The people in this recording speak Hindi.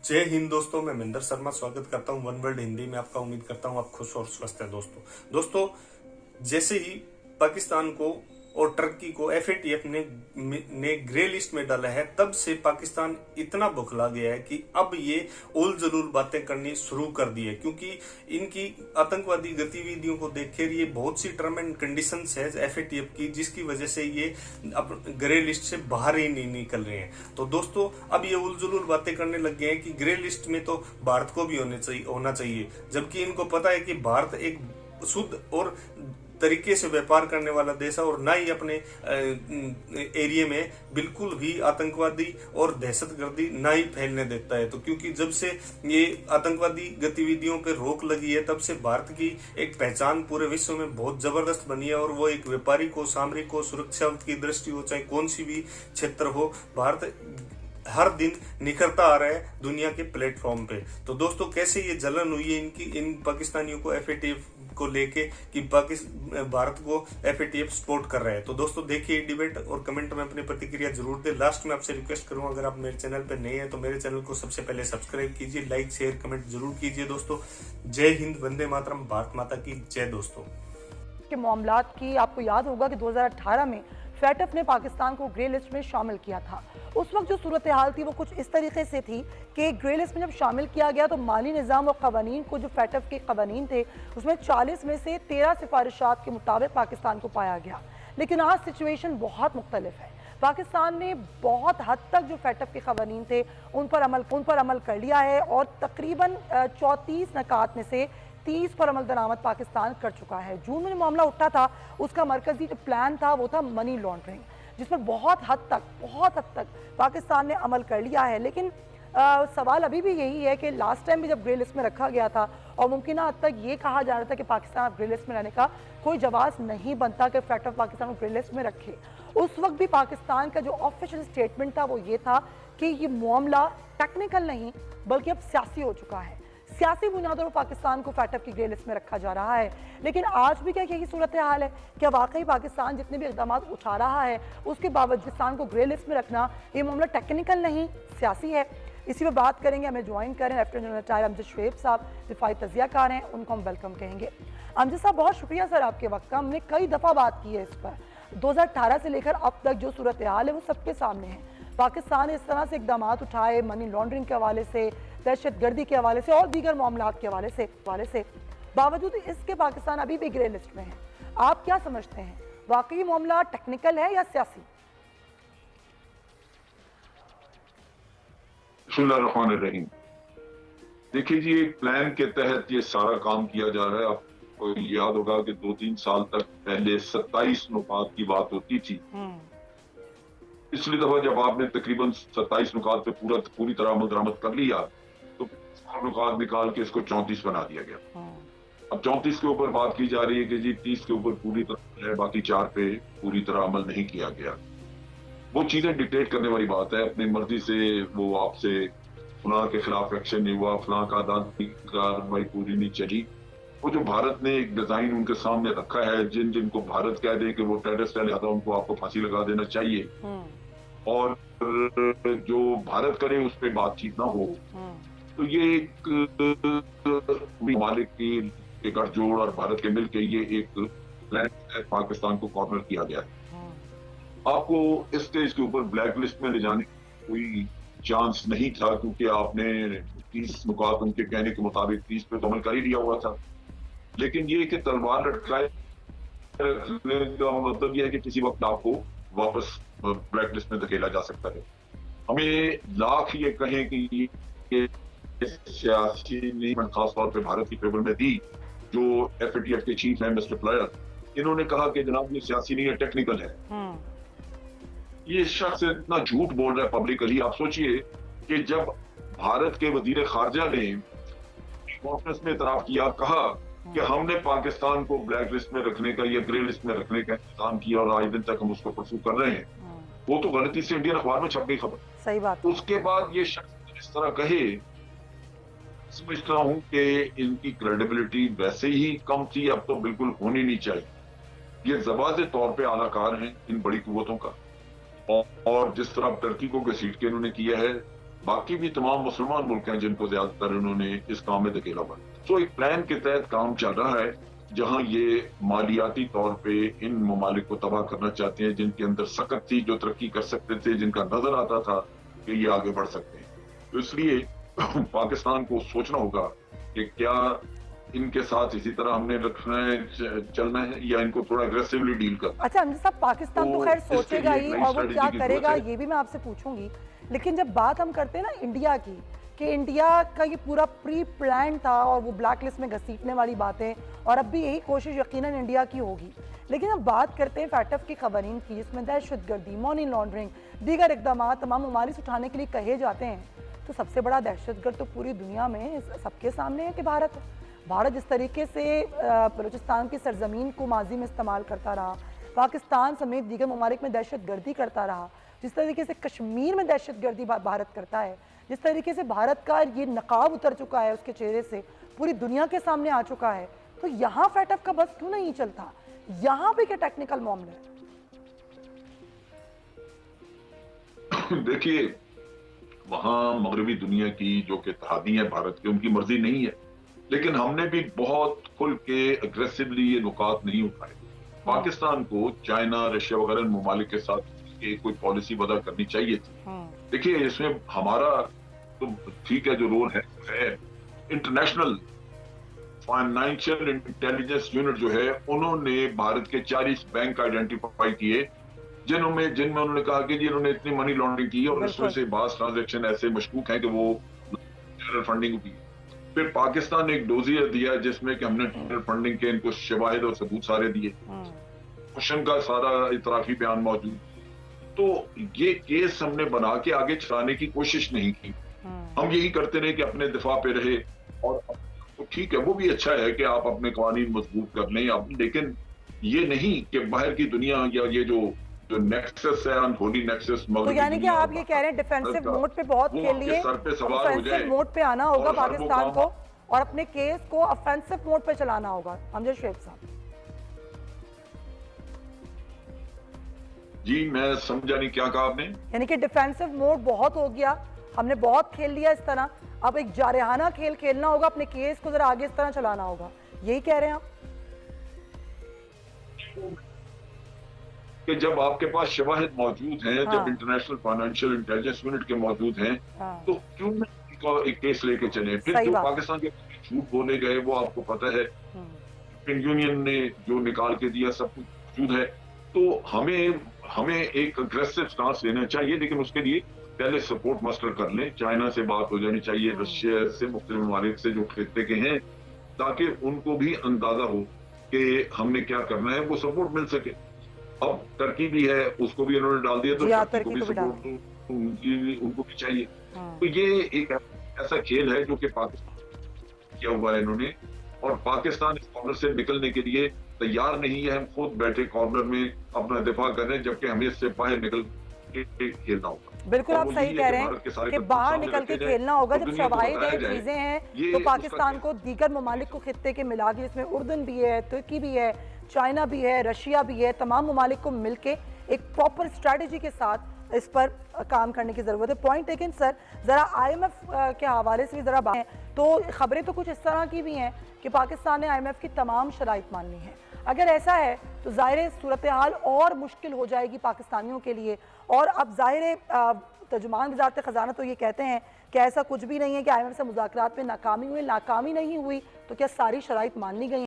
जय हिंद दोस्तों, मैं महेंद्र शर्मा स्वागत करता हूं वन वर्ल्ड हिंदी में आपका। उम्मीद करता हूं आप खुश और स्वस्थ हैं। दोस्तों जैसे ही पाकिस्तान को और टर्की को एफएटीएफ ने ग्रे लिस्ट में डाला है, तब से पाकिस्तान इतना बौखला गया है कि अब ये उल जलूल बातें करनी शुरू कर दी है, क्योंकि इनकी आतंकवादी गतिविधियों को देखकर ये बहुत सी टर्म एंड कंडीशंस है एफएटीएफ की, जिसकी वजह से ये अब ग्रे लिस्ट से बाहर ही नहीं निकल रहे हैं। तो दोस्तों अब ये उल जलूल बातें करने लग गए हैं कि ग्रे लिस्ट में तो भारत को भी होना चाहिए, जबकि इनको पता है कि भारत एक शुद्ध और तरीके से व्यापार करने वाला देश है और ना ही अपने एरिया में बिल्कुल भी आतंकवादी और दहशतगर्दी ना ही फैलने देता है। तो क्योंकि जब से ये आतंकवादी गतिविधियों पर रोक लगी है, तब से भारत की एक पहचान पूरे विश्व में बहुत जबरदस्त बनी है और वो एक व्यापारिक हो, सामरिक हो, सुरक्षा की दृष्टि हो, चाहे कौन सी भी क्षेत्र हो, भारत हर दिन निखरता आ रहा है दुनिया के प्लेटफॉर्म पे। तो दोस्तों कैसे ये जलन हुई है इन पाकिस्तानियों को एफएटीएफ को लेके कि भारत को एफएटीएफ सपोर्ट कर रहा है। तो दोस्तों देखिए डिबेट और कमेंट में अपनी प्रतिक्रिया जरूर दे। लास्ट में आपसे रिक्वेस्ट करूंगा, अगर आप मेरे चैनल पे नए हैं तो मेरे चैनल को सबसे पहले सब्सक्राइब कीजिए, लाइक शेयर कमेंट जरूर कीजिए। दोस्तों जय हिंद, वंदे मातरम, भारत माता की जय। दोस्तों के मामलात की आपको याद होगा कि 2018 में फैटफ ने पाकिस्तान को ग्रे लिस्ट में शामिल किया था। उस वक्त जो सूरत हाल थी वो कुछ इस तरीके से थी कि ग्रे लिस्ट में जब शामिल किया गया तो माली निज़ाम और क़वानीन को, जो फैटफ के क़वानीन थे, उसमें 40 में से 13 सिफारिशात के मुताबिक पाकिस्तान को पाया गया। लेकिन आज सिचुएशन बहुत मुख्तलिफ है। पाकिस्तान ने बहुत हद तक जो फैटफ के क़वानीन थे उन पर अमल कर लिया है और तकरीबन 34 नकात में से 30 पर अमल दरामद पाकिस्तान कर चुका है। जून में जो मामला उठा था उसका मरकजी जो प्लान था वो था मनी लॉन्ड्रिंग, जिस पर बहुत हद तक पाकिस्तान ने अमल कर लिया है। लेकिन सवाल अभी भी यही है कि लास्ट टाइम भी जब ग्रे लिस्ट में रखा गया था और मुमकिन हद तक ये कहा जा रहा था कि पाकिस्तान अब ग्रे लिस्ट में रहने का कोई जवाब नहीं बनता कि फैटफ पाकिस्तान को ग्रे लिस्ट में रखे, उस वक्त भी पाकिस्तान का जो ऑफिशियल स्टेटमेंट था वो ये था कि ये मामला टेक्निकल नहीं बल्कि अब सियासी हो चुका है। सियासी बुनियादों पर पाकिस्तान को फैटफ की ग्रे लिस्ट में रखा जा रहा है। लेकिन आज भी क्या यही सूरत हाल है? क्या वाकई पाकिस्तान जितने भी इक़दाम उठा रहा है उसके बावजूद पाकिस्तान को ग्रे लिस्ट में रखना ये मामला टेक्निकल नहीं सियासी है? इसी पर बात करेंगे। हमें ज्वाइन करें lieutenant general retire Amjad Shoaib साहब, दिफाई तजियाकार हैं, उनको हम वेलकम कहेंगे। अमजद साहब बहुत शुक्रिया सर आपके वक्त का। हमने कई दफ़ा बात की है इस पर, 2018 से लेकर अब तक जो सूरत हाल है वो सबके सामने है। पाकिस्तान इस तरह से इक़दाम उठाए, मनी लॉन्ड्रिंग के हवाले से, दहशत गर्दी के हवाले से और दीगर मामलात के हवाले से बावजूद इसके पाकिस्तान अभी भी ग्रे लिस्ट में है। आप क्या समझते हैं, वाकई मामला टेक्निकल है या सियासी? बिस्मिल्लाहिर्रहमानिर्रहीम। देखिए जी, एक प्लान के तहत ये सारा काम किया जा रहा है। आपको याद होगा कि 2-3 साल तक पहले 27 नुकात की बात होती थी। पिछली दफा जब आपने तकरीबन 27 नुकात पे पूरी तरह अमल दरामद कर लिया तो नुकात निकाल के इसको 34 बना दिया गया। अब 34 के ऊपर बात की जा रही है कि जी 30 के ऊपर पूरी तरह है, बाकी 4 पे पूरी तरह अमल नहीं किया गया। वो चीजें डिक्टेट करने वाली बात है। अपनी मर्जी से वो आपसे फलां के खिलाफ एक्शन नहीं हुआ, फलां का अदालती कार्रवाई पूरी नहीं चली। वो जो भारत ने एक डिजाइन उनके सामने रखा है, जिनको भारत कह दे कि वो टेररिस्ट है लिहाजा उनको आपको फांसी लगा देना चाहिए और जो भारत करे उस पर बातचीत ना हो, तो ये एक मालिक की गठजोड़ और भारत के मिलकर ये एक प्लान पाकिस्तान को कॉर्नर किया गया है। आपको इस स्टेज के ऊपर ब्लैक लिस्ट में ले जाने की कोई चांस नहीं था, क्योंकि आपने 30 नुकात उनके कहने के मुताबिक 30 पे तो अमल कर ही दिया हुआ था। लेकिन ये कि तलवार लटकाए का मतलब यह है कि किसी वक्त आपको वापस ब्लैक लिस्ट में धकेला जा सकता है। हमें लाख ये कहें कि ये सियासी नहीं, खासतौर पर भारत की फेवर में थी। जो एफएटीएफ के चीफ हैं मिस्टर प्लेयर, इन्होंने कहा कि जनाब ये सियासी नहीं है, टेक्निकल है। ये शख्स इतना झूठ बोल रहा है पब्लिकली। आप सोचिए कि जब भारत के वजीर खारजा ने कॉन्फ्रेंस में इतराफ किया, कहा कि हमने पाकिस्तान को ब्लैक लिस्ट में रखने का या ग्रे लिस्ट में रखने का इंतजाम किया और आज दिन तक हम उसको परसू कर रहे हैं, वो तो गलती से इंडियन अखबार में छप गई खबर। सही बात। उसके बाद ये शख्स इस तरह कहे, समझता हूं कि इनकी क्रेडिबिलिटी वैसे ही कम थी, अब तो बिल्कुल होनी नहीं चाहिए। ये ज़वाज़े तौर पे आलाकार हैं इन बड़ी कुव्वतों का, और जिस तरह टर्की को घसीट के इन्होंने किया है बाकी भी तमाम मुसलमान मुल्क हैं जिनको ज्यादातर इन्होंने इस काम में धकेला हुआ। तो एक प्लान के तहत काम चल रहा है जहां ये मालियाती तौर पे इन ममालिक को तबाह करना चाहते हैं जिनके अंदर सकत थी, जो तरक्की कर सकते थे, जिनका नजर आता था कि ये आगे बढ़ सकते हैं। तो इसलिए पाकिस्तान को सोचना होगा कि क्या इनके साथ इसी तरह हमने रखना है, चलना है, या इनको थोड़ा अग्रेसिवली डील करना। अच्छा अमजद साहब, पाकिस्तान तो खैर इसके सोचेगा लिए ही नई और वो strategy क्या की करेगा जरूरत है। ये भी मैं आपसे पूछूंगी, लेकिन जब बात हम करते हैं ना इंडिया की, कि इंडिया का ये पूरा प्री प्लान था और वो ब्लैक लिस्ट में घसीटने वाली बातें, और अब भी यही कोशिश यकीनन इंडिया की होगी, लेकिन अब बात करते हैं फैटफ की खबरीन की, जिसमें दहशतगर्दी, मनी लॉन्ड्रिंग, दीगर इकदाम तमाम ममालिक उठाने के लिए कहे जाते हैं, तो सबसे बड़ा दहशतगर्द तो पूरी दुनिया में सबके सामने है कि भारत है। भारत जिस तरीके से बलूचिस्तान की सरजमीन को माजी में इस्तेमाल करता रहा, पाकिस्तान समेत दीगर ममालिक में दहशतगर्दी करता रहा, जिस तरीके से कश्मीर में दहशतगर्दी भारत करता है, जिस तरीके से भारत का ये नकाब उतर चुका है उसके चेहरे से, पूरी दुनिया के सामने आ चुका है, तो यहाँ फैटफ का बस क्यों नहीं चलता? यहाँ पे क्या टेक्निकल मामला है? देखिए, वहां मगरबी दुनिया की जो कि इत्तेहादी है भारत के, उनकी मर्जी नहीं है, लेकिन हमने भी बहुत खुल के अग्रेसिवली ये नुकात नहीं उठाए। पाकिस्तान को चाइना, रशिया वगैरह ममालिक के साथ कोई पॉलिसी वजह करनी चाहिए थी। देखिए, इसमें हमारा तो ठीक है जो रोल है इंटरनेशनल फाइनेंशियल इंटेलिजेंस यूनिट जो है, उन्होंने भारत के 40 बैंक आइडेंटिफाई किए जिनमें उन्होंने कहा कि जी इन्होंने इतनी मनी लॉन्ड्रिंग की है और इसमें से बास ट्रांजैक्शन ऐसे मशकूक हैं कि वो टेरर फंडिंग की। फिर पाकिस्तान ने एक डोजियर दिया जिसमें कि हमने टेरर फंडिंग के इनको शवाहिद और सबूत सारे दिए, क्वेश्चन का सारा इतराफी बयान मौजूद। तो ये केस हमने बना के आगे चलाने की कोशिश नहीं की, हम यही करते रहे कि अपने दिफा पे रहे। और तो ठीक है, वो भी अच्छा है कि आप अपने कानून मजबूत कर लें, लेकिन ये नहीं कि बाहर की दुनिया या ये जो नेक्सस है, अनहोली नेक्सस, तो यानी कि आप ये कह रहे हैं डिफेंसिव मोड पे बहुत खेल लिए, डिफेंसिव मोड पे आना होगा पाकिस्तान को और अपने केस को ऑफेंसिव मोड पे चलाना होगा। अमजद शुएब साहब जी, मैं समझा नहीं क्या कहा आपने। यानी कि डिफेंसिव मोड बहुत हो गया, हमने बहुत खेल लिया इस तरह, अब एक जारहाना खेल खेलना होगा, अपने केस को जरा आगे इस तरह चलाना होगा, यही कह रहे हैं आप? कि जब आपके पास शवाहिद मौजूद हैं, जब इंटरनेशनल फाइनेंशियल इंटेलिजेंस यूनिट के मौजूद हैं, तो क्यों ना एक केस लेके चले। फिर जो पाकिस्तान के झूठ बोले गए वो आपको पता है, यूरोपियन यूनियन ने जो निकाल के दिया सब कुछ मौजूद है। तो हमें एक अग्रेसिव स्टांस लेना चाहिए, लेकिन उसके लिए पहले सपोर्ट मस्टर कर लें। चाइना से बात हो जानी चाहिए, रशिया से, मुख्तलिफ ममालिक से जो खिते के हैं, ताकि उनको भी अंदाजा हो कि हमने क्या करना है, वो सपोर्ट मिल सके। अब टर्की भी है, उसको भी उन्होंने डाल दिया, तो टर्की को भी सपोर्ट उनको भी चाहिए। तो ये एक ऐसा खेल है जो कि पाकिस्तान किया हुआ है इन्होंने, और पाकिस्तान इस कॉर्नर से निकलने के लिए तैयार नहीं है। हम खुद बैठे कॉर्नर में अपना दिफा कर रहे हैं, जबकि हमें इससे बाहर निकल के खेलना होगा। बिल्कुल आप सही कह रहे हैं कि बाहर निकल के खेलना होगा। जब शवाहिद है, चीजें हैं, तो पाकिस्तान को दीगर ममालिक को खित्ते के मिला के, जिसमें उर्दन भी है, तुर्की भी है, चाइना भी है, रशिया भी है, तमाम ममालिक को मिलके एक प्रॉपर स्ट्रैटेजी के साथ इस पर काम करने की जरूरत है। Point taken sir. जरा IMF के हवाले से भी जरा बात है, तो खबरें तो कुछ इस तरह की भी हैं कि पाकिस्तान ने IMF की तमाम शराइत मान ली हैं। अगर ऐसा है तो ज़ाहिर सूरत हाल और मुश्किल हो जाएगी पाकिस्तानियों के लिए। और अब ज़ाहिर तर्जुमान वज़ारत ख़जाना तो ये कहते हैं कि ऐसा कुछ भी नहीं है कि IMF से मुज़ाकरात में नाकामी हुई। नाकामी नहीं हुई तो क्या सारी शराइत मान ली गई?